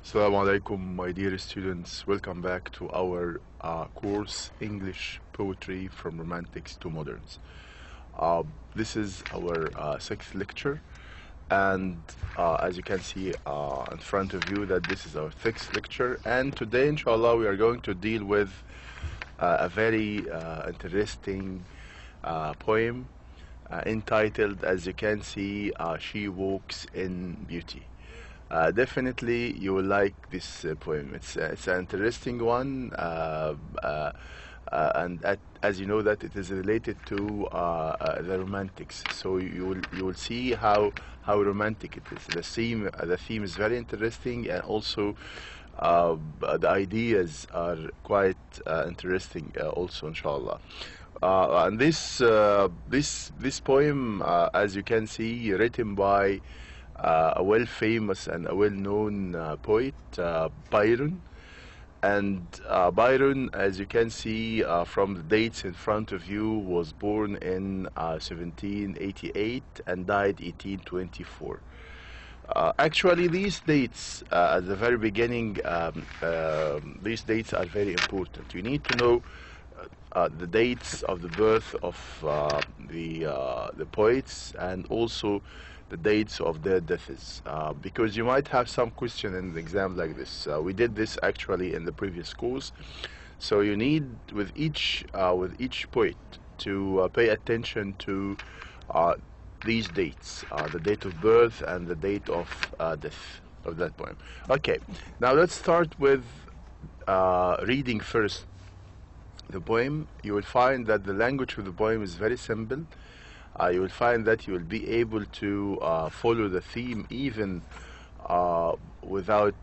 Assalamu alaikum, my dear students. Welcome back to our course English Poetry from Romantics to Moderns. This is our sixth lecture, and as you can see in front of you, that this is our sixth lecture. And today, inshallah, we are going to deal with a very interesting poem entitled, as you can see, She Walks in Beauty. Definitely you will like this poem. It's an interesting one, and as you know that it is related to the romantics. So you will see how romantic it is. The theme is very interesting, and also the ideas are quite interesting also, inshallah. And this poem, as you can see, written by a well-famous and a well-known poet, Byron. And Byron, as you can see from the dates in front of you, was born in 1788 and died 1824. Actually, these dates at the very beginning, these dates are very important. You need to know the dates of the birth of the poets, and also the dates of their deaths, because you might have some question in the exam like this. We did this actually in the previous course, so you need with each poet to pay attention to these dates, the date of birth and the date of death of that poem. Okay, now let's start with reading first the poem. You will find that the language of the poem is very simple. You will find that you will be able to follow the theme even without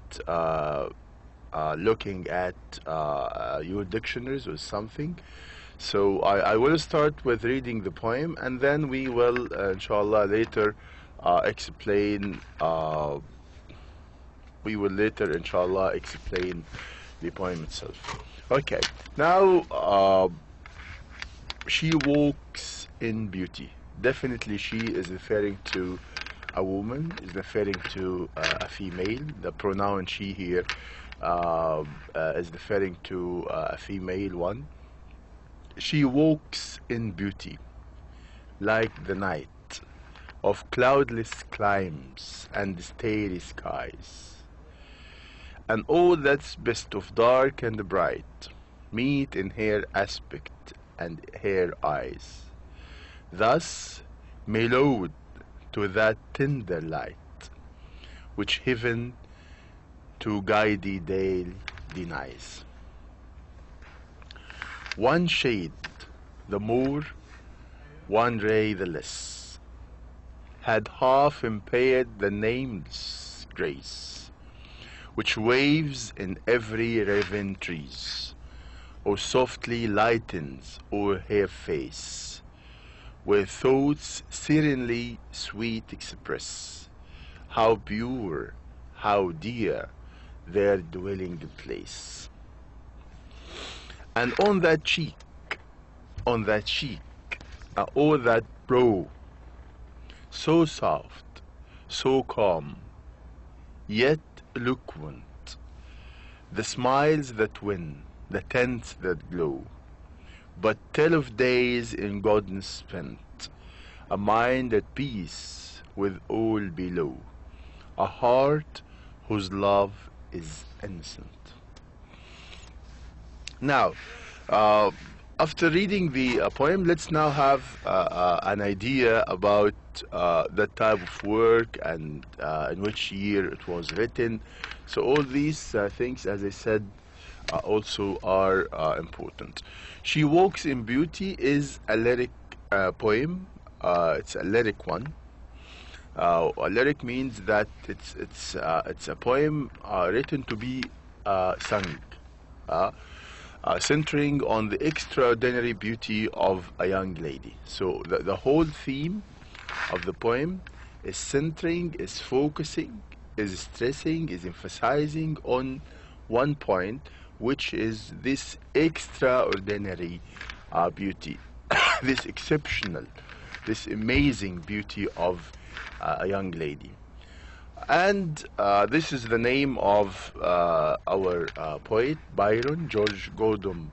looking at your dictionaries or something. So I will start with reading the poem, and then we will inshallah later explain the poem itself. Okay, now she walks in beauty. Definitely she is referring to a woman, is referring to a female. The pronoun she here is referring to a female one. She walks in beauty, like the night of cloudless climes and starry skies. And all that's best of dark and bright meet in her aspect and her eyes, thus mellowed to that tender light which heaven to giddy dale denies. One shade the more, one ray the less, had half impaired the nameless grace which waves in every raven trees, or softly lightens o'er her face, where thoughts serenely sweet express how pure, how dear their dwelling place. And on that cheek, o'er that brow, so soft, so calm, yet eloquent, the smiles that win, the tints that glow, but tell of days in golden spent, a mind at peace with all below, a heart whose love is innocent. Now, after reading the poem, let's now have an idea about the type of work and in which year it was written. So all these things, as I said, also are important. She Walks in Beauty is a lyric poem. It's a lyric one. A lyric means that it's a poem written to be sung, centering on the extraordinary beauty of a young lady. So the whole theme of the poem is centering, is focusing, is stressing, is emphasizing on one point, which is this extraordinary beauty, this exceptional, this amazing beauty of a young lady. And this is the name of our poet, Byron, George Gordon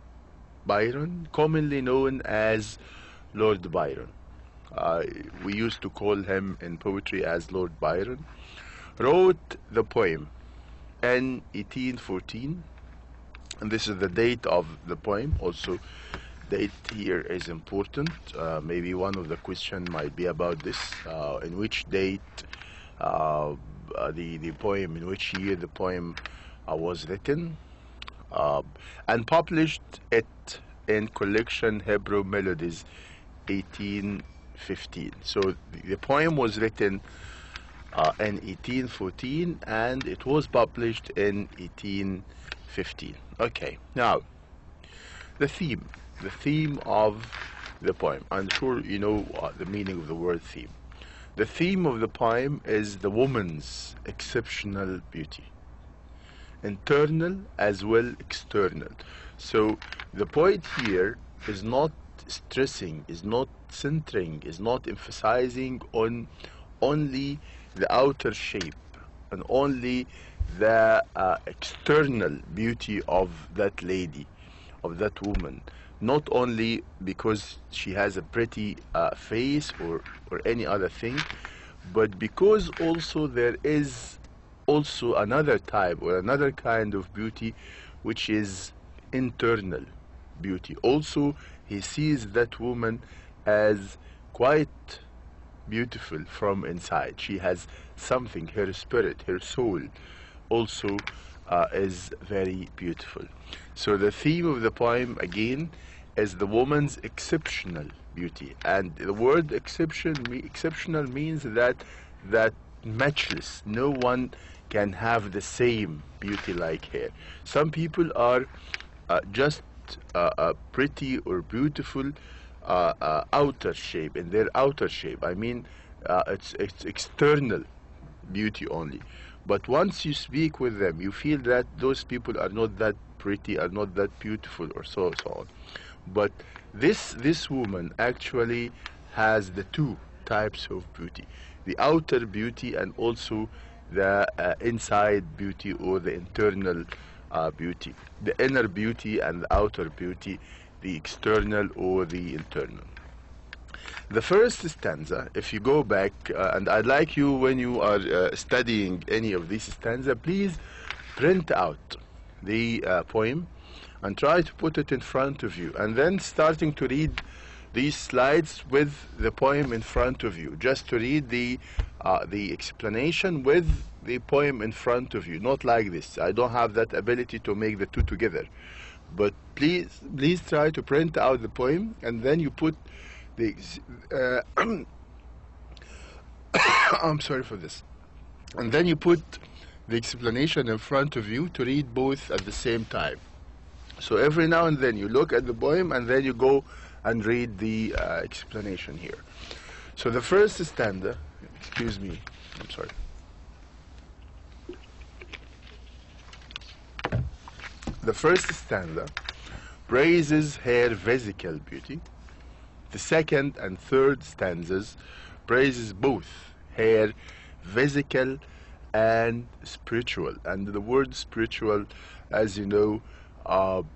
Byron, commonly known as Lord Byron. We used to call him in poetry as Lord Byron. Wrote the poem in 1814, and this is the date of the poem. Also, date here is important. Maybe one of the questions might be about this. In which date the poem, in which year the poem was written, and published it in collection Hebrew Melodies, 1815. So the poem was written in 1814, and it was published in 1815. Okay, now the theme of the poem. I'm sure you know the meaning of the word theme. The theme of the poem is the woman's exceptional beauty, internal as well external. So the poet here is not stressing, is not centering, is not emphasizing on only the outer shape and only the external beauty of that lady, of that woman, not only because she has a pretty face or any other thing, but because also there is also another type or another kind of beauty, which is internal beauty. Also, he sees that woman as quite beautiful from inside. She has something, her spirit, her soul also is very beautiful. So the theme of the poem again is the woman's exceptional beauty, and the word exceptional means that matchless. No one can have the same beauty like her. Some people are just pretty or beautiful outer shape, in their outer shape. I mean, it's external beauty only. But once you speak with them, you feel that those people are not that pretty, are not that beautiful, or so on. But this woman actually has the two types of beauty: the outer beauty and also the inside beauty, or the internal beauty. The inner beauty and the outer beauty, the external or the internal. The first stanza, if you go back, and I'd like you, when you are studying any of these stanza, please print out the poem and try to put it in front of you, and then starting to read these slides with the poem in front of you, just to read the explanation with the poem in front of you, not like this. I don't have that ability to make the two together, but please try to print out the poem, and then you put the I'm sorry for this, and then you put the explanation in front of you to read both at the same time. So every now and then you look at the poem, and then you go and read the explanation here. So the first stanza, excuse me, I'm sorry. The first stanza praises her physical beauty. The second and third stanzas praises both her physical and spiritual. And the word spiritual, as you know,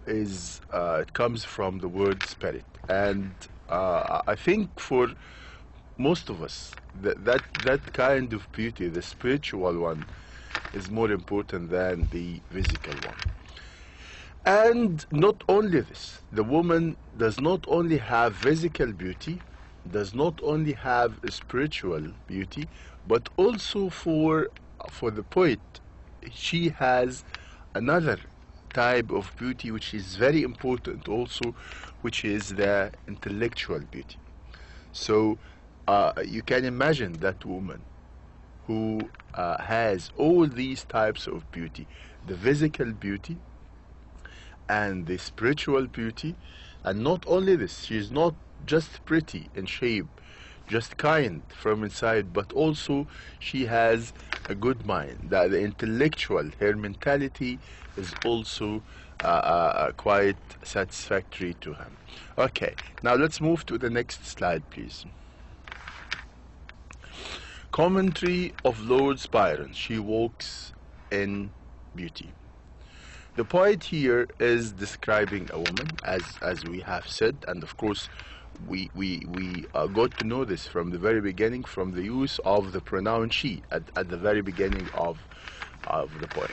it comes from the word spirit. And I think for most of us, that kind of beauty, the spiritual one, is more important than the physical one. And not only this, the woman does not only have physical beauty, does not only have a spiritual beauty, but also for the poet, she has another type of beauty which is very important also, which is the intellectual beauty. So you can imagine that woman who has all these types of beauty, the physical beauty and the spiritual beauty. And not only this, she is not just pretty in shape, just kind from inside, but also she has a good mind. That the intellectual, her mentality is also quite satisfactory to him. Okay, now let's move to the next slide, please. Commentary of Lord Byron, She Walks in Beauty. The poet here is describing a woman, as we have said, and of course we got to know this from the very beginning, from the use of the pronoun she at the very beginning of the poem.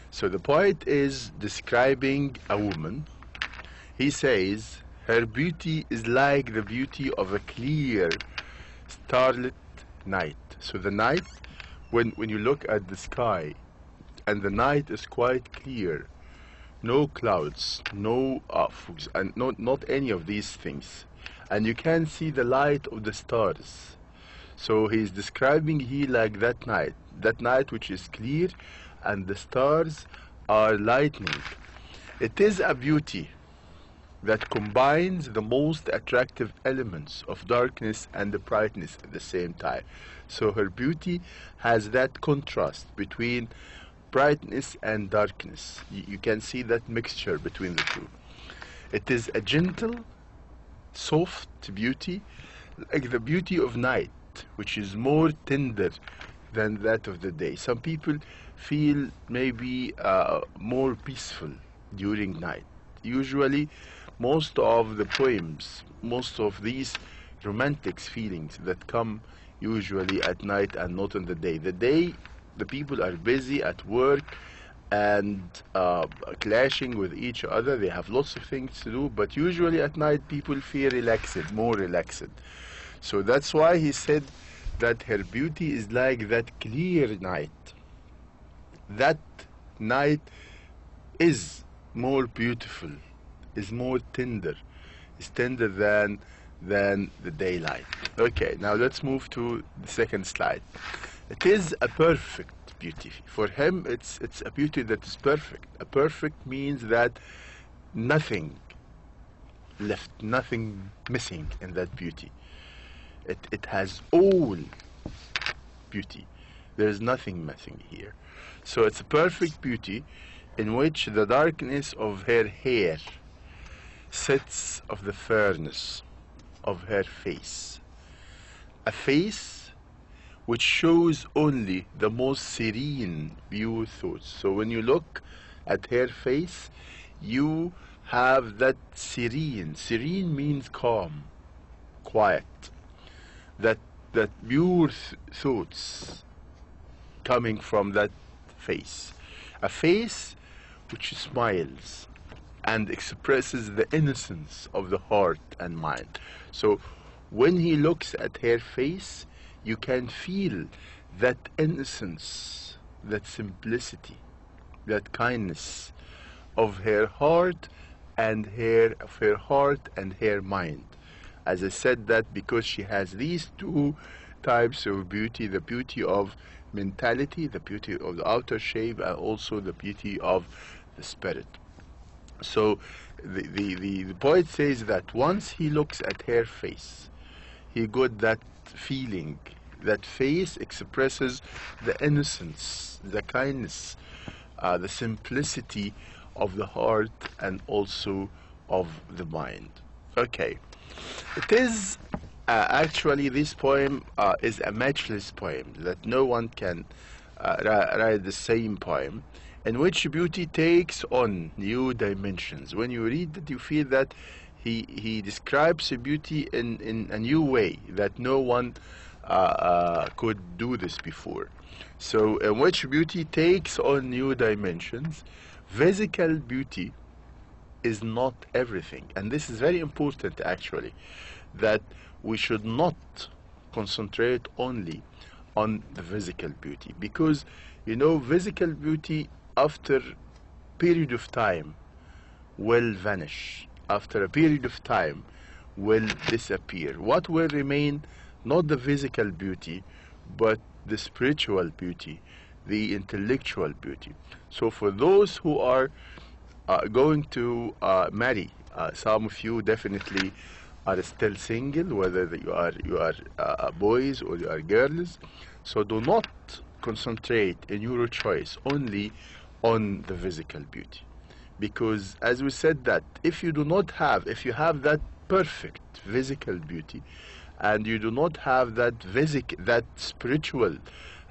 So the poet is describing a woman. He says, her beauty is like the beauty of a clear, starlit night. So the night, when you look at the sky, and the night is quite clear, no clouds, no fogs, and not any of these things, and you can see the light of the stars. So he's describing here like that night which is clear, and the stars are lightning. It is a beauty that combines the most attractive elements of darkness and the brightness at the same time. So her beauty has that contrast between brightness and darkness. You can see that mixture between the two. It is a gentle, soft beauty, like the beauty of night, which is more tender than that of the day. Some people feel maybe more peaceful during night. Usually, most of the poems, most of these romantic feelings that come usually at night and not in the day. The day, the people are busy at work and clashing with each other. They have lots of things to do, but usually at night people feel relaxed, more relaxed. So that's why he said that her beauty is like that clear night. That night is more beautiful, is more tender, is tender than the daylight. Okay, now let's move to the second slide. It is a perfect beauty. For him, it's a beauty that is perfect. A perfect means that nothing left, nothing missing in that beauty. It has all beauty. There is nothing missing here. So it's a perfect beauty in which the darkness of her hair sets of the fairness of her face. A face which shows only the most serene, pure thoughts. So when you look at her face, you have that serene. Serene means calm, quiet. That pure thoughts coming from that face. A face which smiles and expresses the innocence of the heart and mind. So when he looks at her face, you can feel that innocence, that simplicity, that kindness of her heart and her mind. As I said, that because she has these two types of beauty, the beauty of mentality, the beauty of the outer shape, and also the beauty of the spirit. So the poet says that once he looks at her face, he got that feeling. That face expresses the innocence, the kindness, the simplicity of the heart and also of the mind. Okay. It is actually, this poem is a matchless poem, that no one can write the same poem, in which beauty takes on new dimensions. When you read it, you feel that he describes beauty in a new way, that no one could do this before. So in which beauty takes on new dimensions. Physical beauty is not everything, and this is very important actually, that we should not concentrate only on the physical beauty, because physical beauty after period of time will vanish, after a period of time will disappear. What will remain? Not the physical beauty, but the spiritual beauty, the intellectual beauty. So for those who are going to marry, some of you definitely are still single, whether you are boys or you are girls. So do not concentrate in your choice only on the physical beauty, because as we said, that if you have that perfect physical beauty, and you do not have that that spiritual,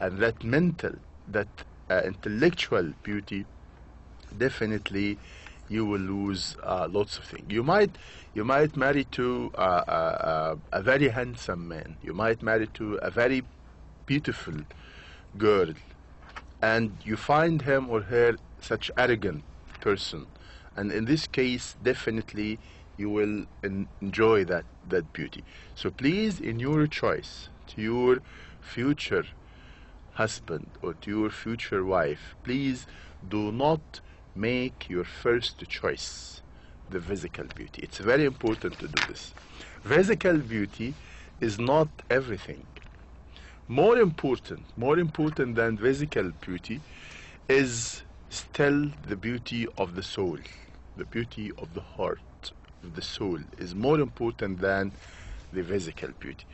and that mental, that intellectual beauty, definitely you will lose lots of things. You might marry to a very handsome man. You might marry to a very beautiful girl, and you find him or her such arrogant person, and in this case definitely you will enjoy that beauty. So please, in your choice to your future husband or to your future wife, please do not make your first choice the physical beauty. It's very important to do this. Physical beauty is not everything. More important than physical beauty is still the beauty of the soul. The beauty of the heart, of the soul, is more important than the physical beauty.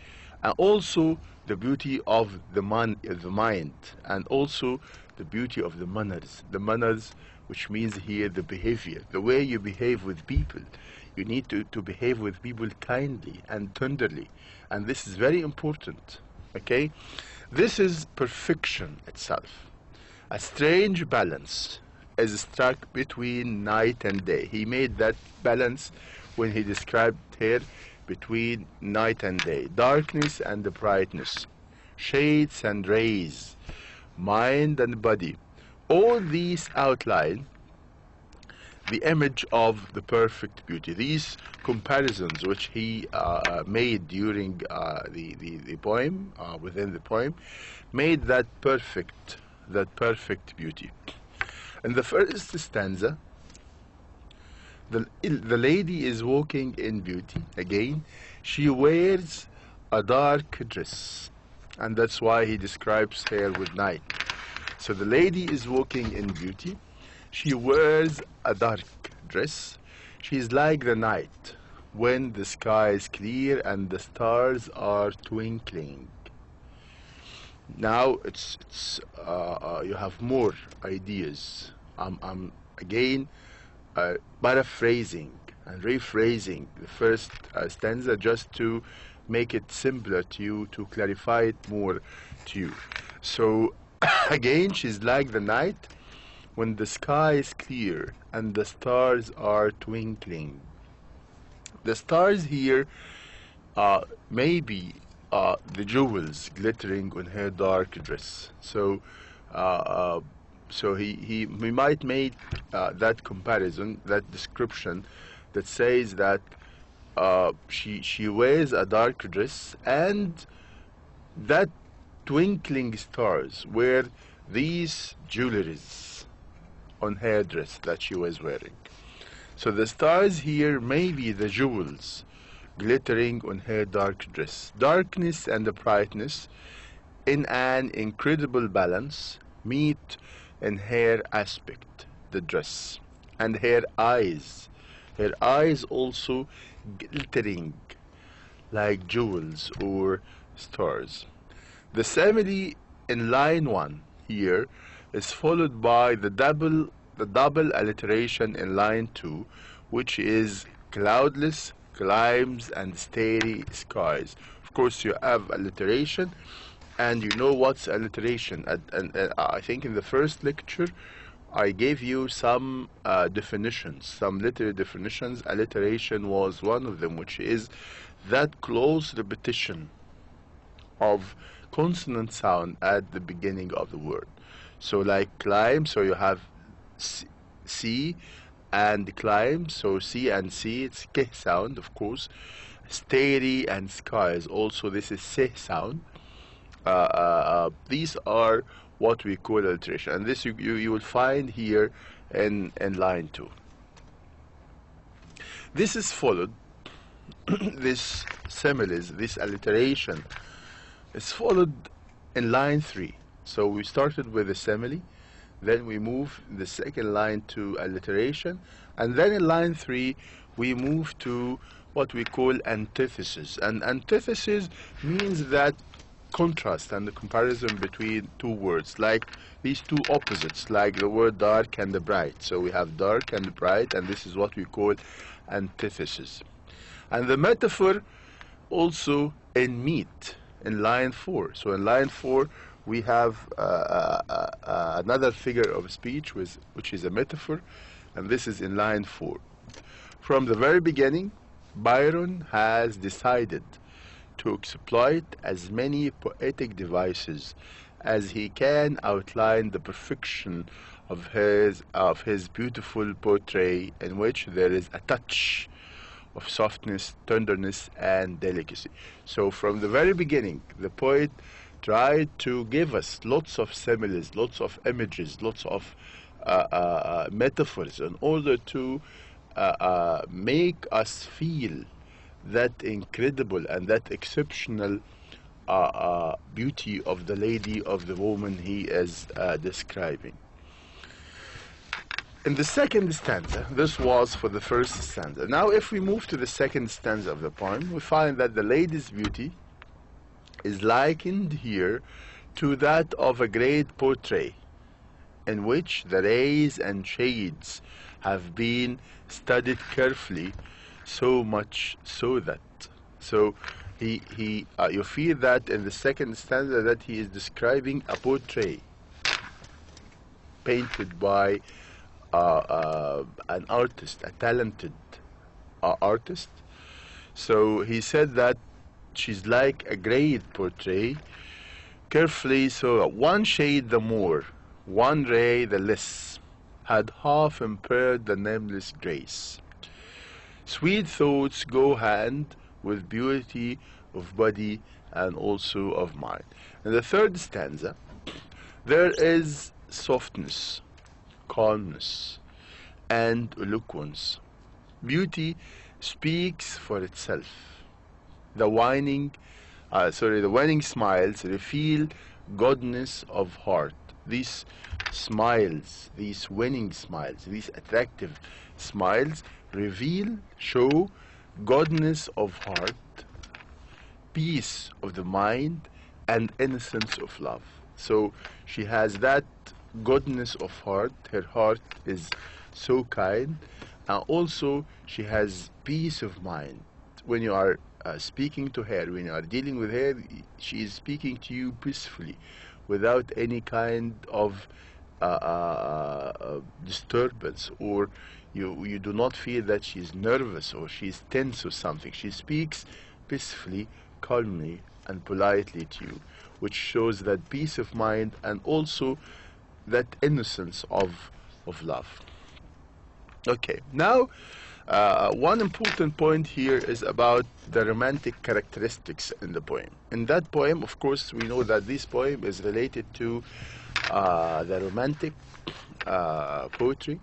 And also the beauty of the mind, and also the beauty of the manners. The manners, which means here the behavior, the way you behave with people. You need to behave with people kindly and tenderly, and this is very important. Okay, this is perfection itself. A strange balance is struck between night and day. He made that balance when he described here between night and day, darkness and the brightness, shades and rays, mind and body. All these outline the image of the perfect beauty. These comparisons which he made during the poem, within the poem, made that perfect beauty. In the first stanza, the lady is walking in beauty. Again, she wears a dark dress, and that's why he describes her with night. So the lady is walking in beauty. She wears a dark dress. She is like the night when the sky is clear and the stars are twinkling. Now it's you have more ideas. I'm again paraphrasing and rephrasing the first stanza just to make it simpler to you, to clarify it more to you. So again, she's like the night when the sky is clear and the stars are twinkling. The stars here may be the jewels glittering on her dark dress. So he might make that comparison, that description that says that she wears a dark dress, and that twinkling stars were these jewelries on her dress that she was wearing. So the stars here may be the jewels glittering on her dark dress. Darkness and the brightness in an incredible balance meet in her aspect, the dress, and her eyes also glittering like jewels or stars. The simile in line 1 here is followed by the double alliteration in line 2, which is cloudless climes and starry skies. Of course, you have alliteration, and you know what's alliteration. And I think in the first lecture I gave you some definitions, some literary definitions. Alliteration was one of them, which is that close repetition of consonant sound at the beginning of the word. So like climb, so you have C and climb, so C and C, it's K sound, of course. Starry and skies, also this is S sound. These are what we call alliteration, and this you will find here in line 2. This is followed, this similes, this alliteration is followed in line 3. So we started with a simile, then we move the second line to alliteration, and then in line 3 we move to what we call antithesis. And antithesis means that contrast and the comparison between two words, like these two opposites, like the word dark and the bright. So we have dark and bright, and this is what we call antithesis. And the metaphor also in meet in line 4. So in line 4 we have another figure of speech which is a metaphor, and this is in line 4. From the very beginning, Byron has decided to exploit as many poetic devices as he can outline the perfection of his beautiful poetry, in which there is a touch of softness, tenderness, and delicacy. So from the very beginning, the poet tried to give us lots of similes, lots of images, lots of metaphors in order to make us feel that incredible and that exceptional beauty of the lady, of the woman he is describing. In the second stanza, this was for the first stanza. Now if we move to the second stanza of the poem, we find that the lady's beauty is likened here to that of a great portrait, in which the rays and shades have been studied carefully, so much so that. So you feel that in the second stanza that he is describing a portrait painted by an artist, a talented artist. So he said that she's like a great portrait, carefully, so one shade the more, one ray the less, had half impaired the nameless grace. Sweet thoughts go hand with beauty of body and also of mind. In the third stanza, there is softness, calmness, and eloquence. Beauty speaks for itself. The winning smiles reveal godness of heart. These smiles, these winning smiles, these attractive smiles show godness of heart, peace of the mind, and innocence of love. So she has that goodness of heart. Her heart is so kind, and also she has peace of mind. When you are speaking to her, when you are dealing with her, she is speaking to you peacefully, without any kind of disturbance, or you do not feel that she's nervous or she's tense or something. She speaks peacefully, calmly, and politely to you, which shows that peace of mind and also that innocence of love. Okay, now one important point here is about the romantic characteristics in the poem. In that poem, of course, we know that this poem is related to the romantic poetry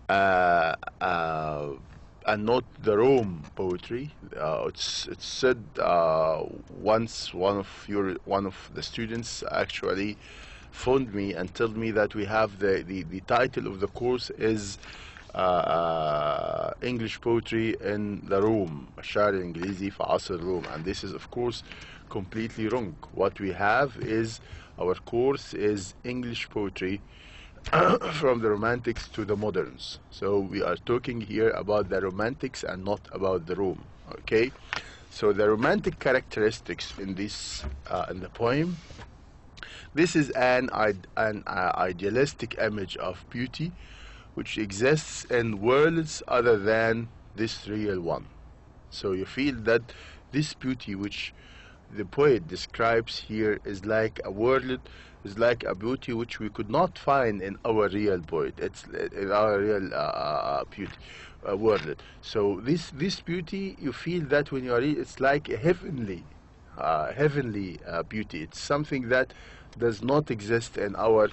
and not the Rome poetry. It's said once one of the students actually phoned me and told me that we have the title of the course is English poetry in the Rome, الشعر الإنجليزي في عصر الروم, and this is of course completely wrong. What we have is, our course is English poetry from the Romantics to the moderns. So we are talking here about the Romantics and not about the Rome. Okay, so the romantic characteristics in this in the poem. This is an idealistic image of beauty which exists in worlds other than this real one. So you feel that this beauty which the poet describes here is like a world, is like a beauty which we could not find in our real poet. It's in our real beauty world. So this beauty, you feel that when you are it's like a heavenly beauty. It's something that does not exist in our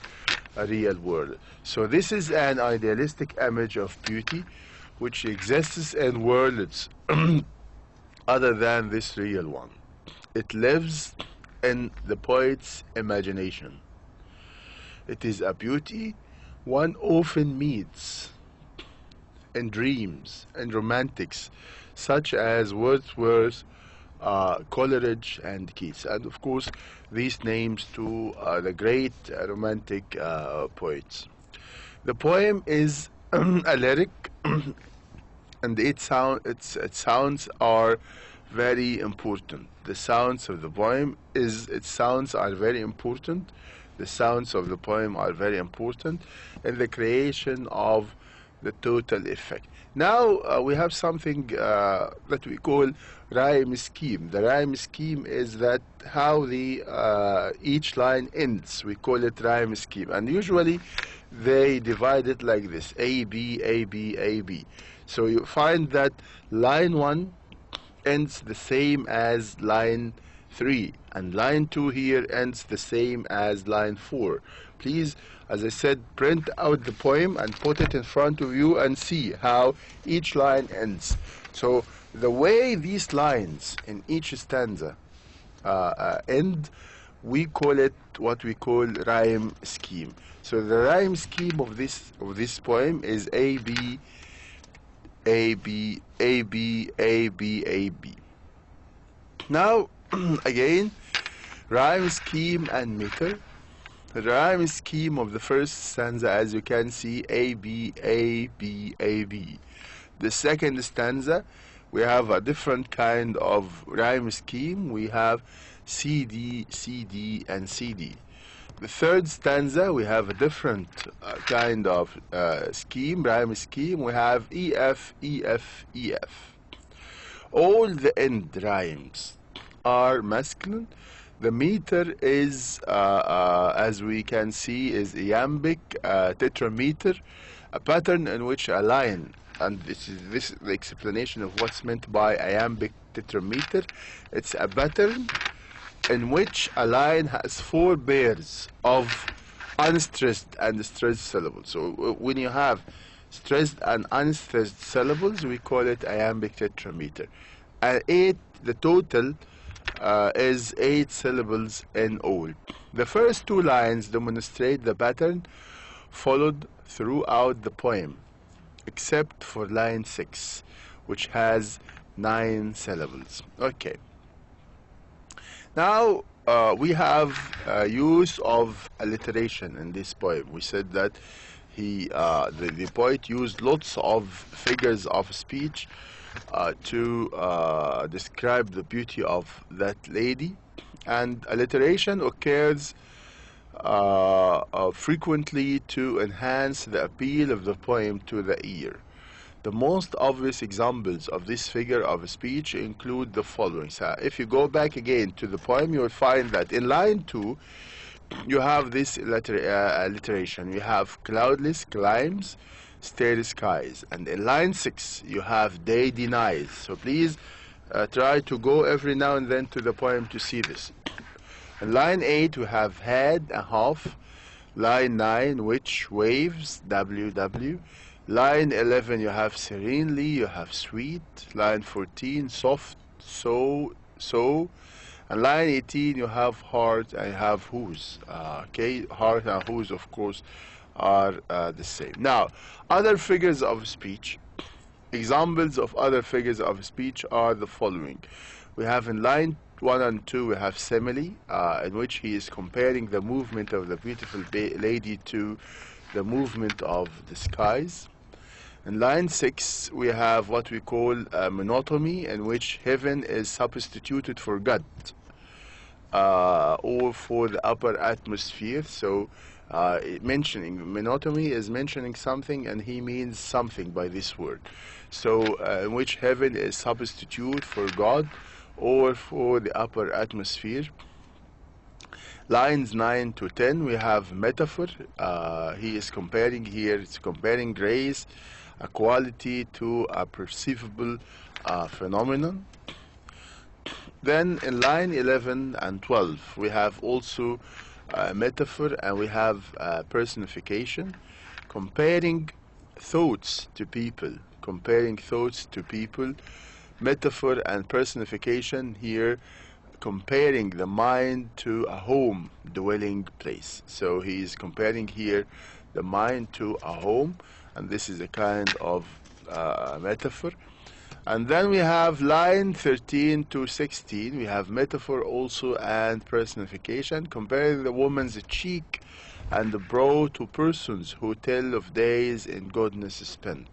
real world. So this is an idealistic image of beauty which exists in worlds other than this real one. It lives in the poet's imagination. It is a beauty one often meets in dreams and romantics such as Wordsworth, Coleridge, and Keats, and of course these names to the great romantic poets. The poem is a lyric, and its sounds are very important. The sounds of the poem its sounds are very important. The sounds of the poem are very important in the creation of the total effect. Now we have something that we call rhyme scheme. The rhyme scheme is that how the each line ends. We call it rhyme scheme, and usually they divide it like this: A B A B A B. So you find that line 1 ends the same as line 3, and line 2 here ends the same as line 4. Please, as I said, print out the poem and put it in front of you and see how each line ends. So the way these lines in each stanza end, we call it what we call rhyme scheme. So the rhyme scheme of this poem is A B A B A B A B A B. Now again, rhyme scheme and meter. The rhyme scheme of the first stanza, as you can see, A B A B A B. The second stanza, we have a different kind of rhyme scheme. We have C D C D and C D. The third stanza, we have a different kind of rhyme scheme. We have E F E F E F. All the end rhymes are masculine. The meter is, as we can see, is iambic tetrameter, a pattern in which a line, and this is the explanation of what's meant by iambic tetrameter. It's a pattern in which a line has 4 pairs of unstressed and stressed syllables. So when you have stressed and unstressed syllables, we call it iambic tetrameter. And the total is 8 syllables in all. The first 2 lines demonstrate the pattern followed throughout the poem, except for line 6, which has 9 syllables. Okay. Now we have use of alliteration in this poem. We said that the poet used lots of figures of speech to describe the beauty of that lady, and alliteration occurs frequently to enhance the appeal of the poem to the ear. The most obvious examples of this figure of speech include the following. So if you go back again to the poem, you will find that in line 2 you have this alliteration. You have cloudless climbs, starry skies, and in line 6 you have day denies. So please try to go every now and then to the poem to see this. In line 8 we have had a half. Line 9, which waves, WW. Line 11 you have serenely, you have sweet. Line 14 soft, so. And line 18 you have heart and you have whose. Okay, heart and whose of course are the same. Now, other figures of speech, examples of other figures of speech are the following. We have in line 1 and 2 we have simile, in which he is comparing the movement of the beautiful lady to the movement of the skies. In line 6 we have what we call monotony, in which heaven is substituted for God or for the upper atmosphere. So mentioning monotony is mentioning something and he means something by this word. So in which heaven is substitute for God or for the upper atmosphere. Lines 9 to 10 we have metaphor. He is comparing here, it's comparing grace, a quality, to a perceivable phenomenon. Then in line 11 and 12 we have also metaphor, and we have personification, comparing thoughts to people. Metaphor and personification here comparing the mind to a home dwelling place. So he is comparing here the mind to a home, and this is a kind of metaphor. And then we have line 13 to 16, we have metaphor also and personification, comparing the woman's cheek and the brow to persons who tell of days in goodness spent.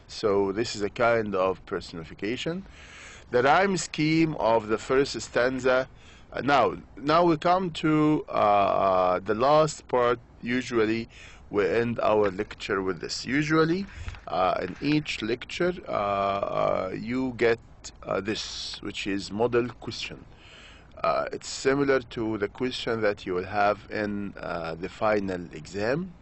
So this is a kind of personification. the rhyme scheme of the first stanza. Now we come to the last part. Usually we end our lecture with this. Usually in each lecture you get this, which is model question. It's similar to the question that you will have in the final exam.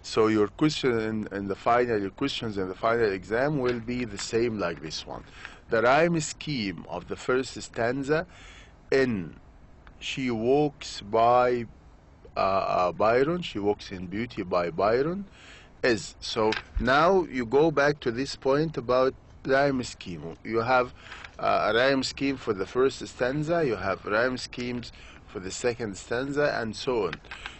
So your question in the final, your questions in the final exam will be the same like this one. The rhyme scheme of the first stanza in She Walks by Byron, She Walks in Beauty by Byron is. So now you go back to this point about rhyme scheme. You have a rhyme scheme for the first stanza, you have rhyme schemes for the second stanza, and so on.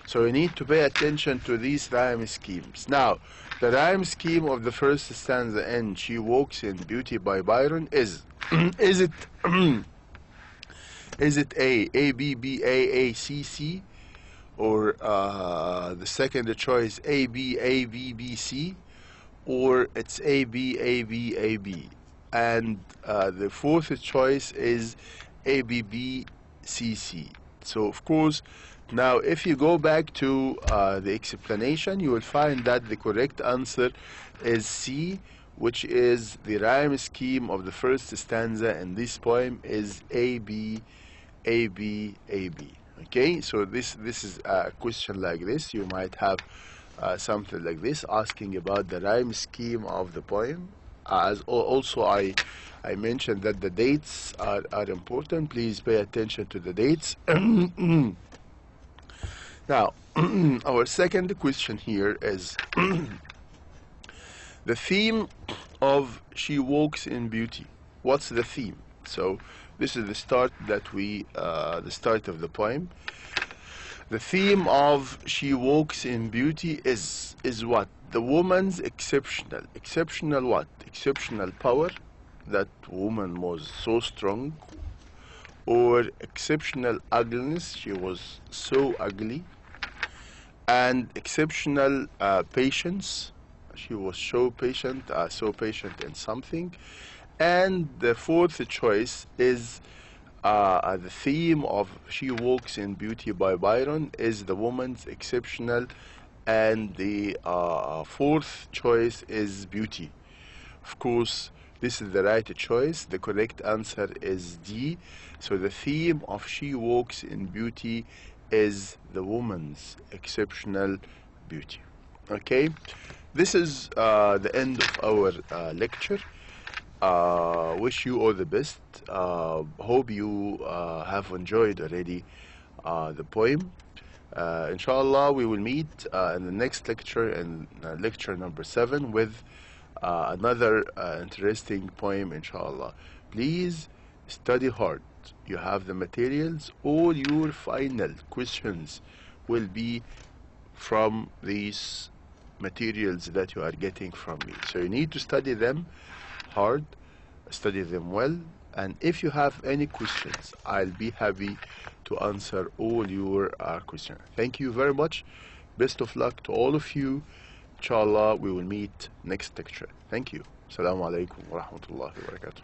So you need to pay attention to these rhyme schemes. Now, the rhyme scheme of the first stanza in She Walks in Beauty by Byron is is it is it A B B A C C, or the second choice A B B C, or it's A B, and the fourth choice is A B C C. So of course, now if you go back to the explanation, you will find that the correct answer is C, which is the rhyme scheme of the first stanza in this poem is A B. Okay, so this is a question like this. You might have something like this asking about the rhyme scheme of the poem. As also I mentioned that the dates are important. Please pay attention to the dates. Now, our second question here is the theme of She Walks in Beauty. What's the theme? So this is the start that the start of the poem. The theme of She Walks in Beauty is what? The woman's exceptional what? Exceptional power. That woman was so strong. Or exceptional ugliness. She was so ugly. And exceptional patience. She was so patient in something. And the fourth choice is the theme of She Walks in Beauty by Byron is the woman's exceptional, and the fourth choice is beauty. Of course, this is the right choice. The correct answer is D. So the theme of She Walks in Beauty is the woman's exceptional beauty. Okay, this is the end of our lecture. Wish you all the best. Hope you have enjoyed already the poem. Inshallah, we will meet in the next lecture, in lecture number 7, with another interesting poem, inshallah. Please study hard. You have the materials. All your final questions will be from these materials that you are getting from me. So you need to study them hard, study them well, and if you have any questions, I'll be happy to answer all your questions. Thank you very much. Best of luck to all of you. Inshallah, we will meet next lecture. Thank you. Assalamu alaikum wa rahmatullahi wa barakatuh.